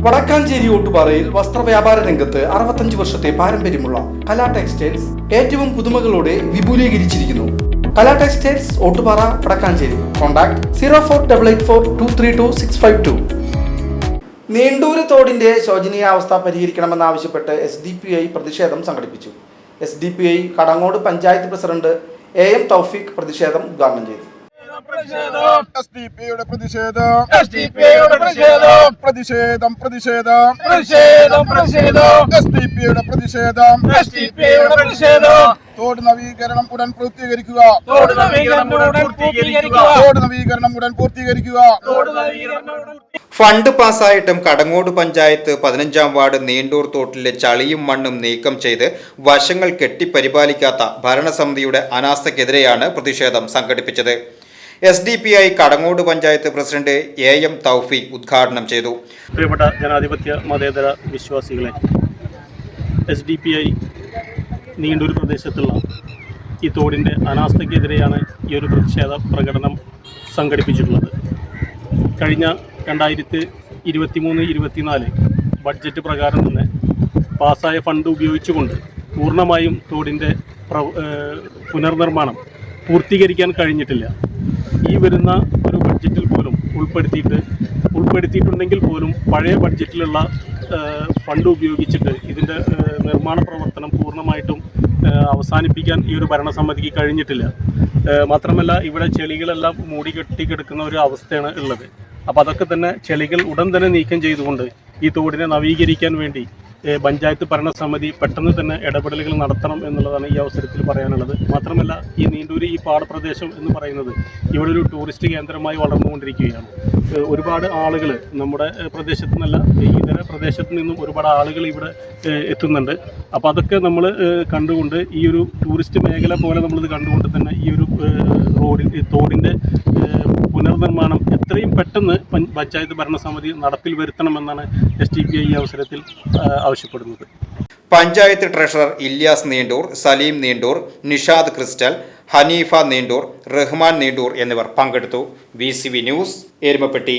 വടക്കാഞ്ചേരി ഓട്ടുപാറയിൽ വസ്ത്രവ്യാപാര രംഗത്ത് 65 വർഷത്തെ പാരമ്പര്യമുള്ള കലാ ടെക്സ്റ്റൈൽസ് ഏറ്റവും പുതുമകളോടെ വിപുലീകരിച്ചിരിക്കുന്നു. കലാ ടെക്സ്റ്റൈൽസ് ഓട്ടുപാറ വടക്കാഞ്ചേരി. കോൺടാക്ട് 04884232 നീണ്ടൂര് തോടിന്റെ ശോചനീയാവസ്ഥ പരിഹരിക്കണമെന്നാവശ്യപ്പെട്ട് SDPI പ്രതിഷേധം സംഘടിപ്പിച്ചു. SDPI Kadangode panchayat president AM Thoufeeq പ്രതിഷേധം ഉദ്ഘാടനം ചെയ്തു. തോട് നവീകരണം ഉടൻ പൂർത്തീകരിക്കുക. ഫണ്ട് പാസ്സായിട്ടും കടങ്ങോട് പഞ്ചായത്ത് 15-ാം വാർഡ് നീണ്ടൂർ തോട്ടിലെ ചളിയും മണ്ണും നീക്കം ചെയ്ത് വശങ്ങൾ കെട്ടിപ്പരിപാലിക്കാത്ത ഭരണസമിതിയുടെ അനാസ്ഥയ്ക്കെതിരെയാണ് പ്രതിഷേധം സംഘടിപ്പിച്ചത്. SDPI Kadangode panchayat president AM തൗഫീഖ് ഉദ്ഘാടനം ചെയ്തു. പ്രിയപ്പെട്ട ജനാധിപത്യ മതേതര വിശ്വാസികളെ, SDPI നീണ്ടൂർ പ്രദേശത്തുള്ള ഈ തോടിൻ്റെ അനാസ്ഥയ്ക്കെതിരെയാണ് ഈ ഒരു പ്രതിഷേധ പ്രകടനം സംഘടിപ്പിച്ചിട്ടുള്ളത്. കഴിഞ്ഞ 2023-24 ബഡ്ജറ്റ് പ്രകാരം തന്നെ പാസ്സായ ഫണ്ട് ഉപയോഗിച്ചുകൊണ്ട് പൂർണ്ണമായും തോടിൻ്റെ പുനർനിർമ്മാണം പൂർത്തീകരിക്കാൻ കഴിഞ്ഞിട്ടില്ല. ഈ വരുന്ന ഒരു ബഡ്ജറ്റിൽ പോലും ഉൾപ്പെടുത്തിയിട്ടുണ്ടെങ്കിൽ പോലും പഴയ ബഡ്ജറ്റിലുള്ള ഫണ്ട് ഉപയോഗിച്ചിട്ട് ഇതിൻ്റെ നിർമ്മാണ പ്രവർത്തനം പൂർണ്ണമായിട്ടും അവസാനിപ്പിക്കാൻ ഈ ഒരു ഭരണസമിതിക്ക് കഴിഞ്ഞിട്ടില്ല. മാത്രമല്ല ഇവിടെ ചെളികളെല്ലാം മൂടിക്കെട്ടിക്കിടക്കുന്ന ഒരു അവസ്ഥയാണ് ഉള്ളത്. അപ്പോൾ അതൊക്കെ തന്നെ ചെളികൾ ഉടൻ തന്നെ നീക്കം ചെയ്തുകൊണ്ട് ഈ തോടിനെ നവീകരിക്കാൻ വേണ്ടി പഞ്ചായത്ത് ഭരണസമിതി പെട്ടെന്ന് തന്നെ ഇടപെടലുകൾ നടത്തണം എന്നുള്ളതാണ് ഈ അവസരത്തിൽ പറയാനുള്ളത്. മാത്രമല്ല ഈ നീണ്ടൂര് ഈ പാടപ്രദേശം എന്ന് പറയുന്നത് ഇവിടെ ഒരു ടൂറിസ്റ്റ് കേന്ദ്രമായി വളർന്നുകൊണ്ടിരിക്കുകയാണ്. ഒരുപാട് ആളുകൾ നമ്മുടെ പ്രദേശത്തു നിന്നല്ല, ഇതര പ്രദേശത്തു നിന്നും ഒരുപാട് ആളുകൾ ഇവിടെ എത്തുന്നുണ്ട്. അപ്പോൾ അതൊക്കെ നമ്മൾ കണ്ടുകൊണ്ട് ഈ ഒരു ടൂറിസ്റ്റ് മേഖല പോലെ നമ്മളിത് കണ്ടുകൊണ്ട് തന്നെ ഈ ഒരു തോടിൻ്റെ പുനർനിർമ്മാണം എത്രയും പെട്ടെന്ന് പഞ്ചായത്ത് ഭരണസമിതി നടപ്പിൽ വരുത്തണമെന്നാണ് SDPI ഈ അവസരത്തിൽ ആവശ്യപ്പെടുന്നത്. പഞ്ചായത്ത് ട്രഷറർ ഇല്യാസ് നീണ്ടൂർ, സലീം നീണ്ടൂർ, നിഷാദ് ക്രിസ്റ്റൽ, ഹനീഫ നീണ്ടൂർ, റഹ്മാൻ നീണ്ടൂർ എന്നിവർ പങ്കെടുത്തു. VCV news, Erumapetty.